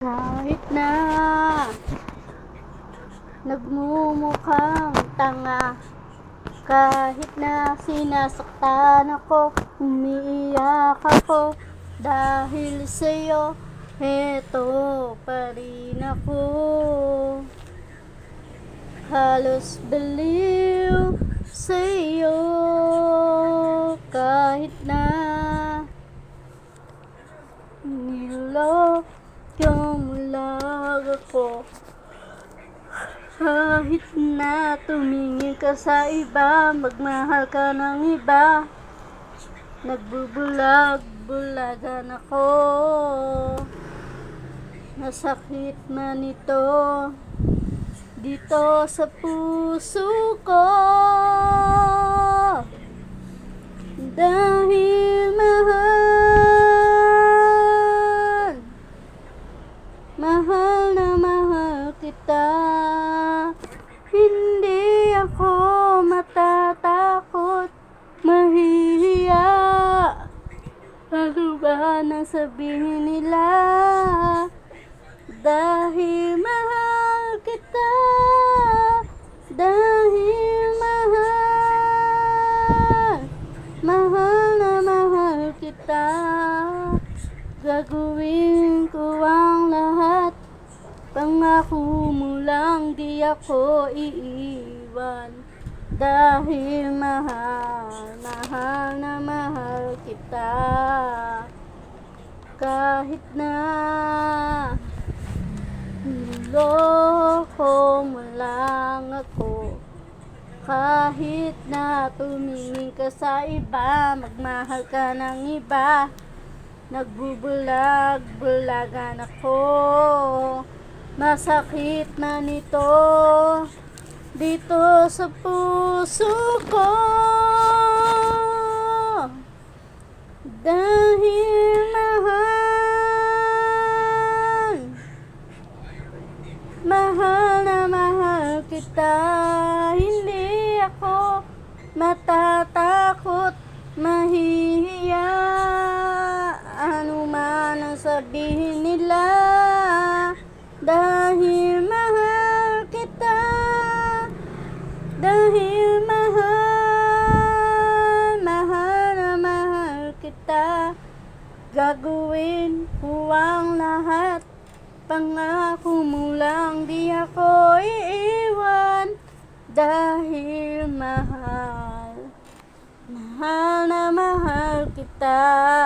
Kahit na nagmumukhang tanga, kahit na sinasaktan ako, umiiyak ako, dahil sa'yo, heto pa rin ako. Halos baliw sa'yo, kahit na niloko mo lang ako. Kahit na tumingin ka sa iba, magmahal ka ng iba, nagbubulag-bulagan ako. Masakit man ito dito sa puso ko, dahil mahal na mahal kita. Hindi ako matatakot, mahihiya. Ano ba nang sabihin nila? Dahil mahal kita, dahil mahal na mahal kita. Gagawin ko ang lahat, pangako mo lang di ako iiwan. Dahil mahal na mahal kita. Kahit na niloko mo lang ako, kahit na tumingin ka sa iba, magmahal ka ng iba, nagbubulag-bulagan ako. Masakit man ito dito sa puso ko, dahil mahal na mahal kita. Hindi ako matatakot, mahihiya. Ano man ang sabihin nila, dahil mahal kita, dahil mahal na mahal kita. Gagawin ko ang lahat, pangako mo lang di ako iiwan. Dahil mahal na mahal kita.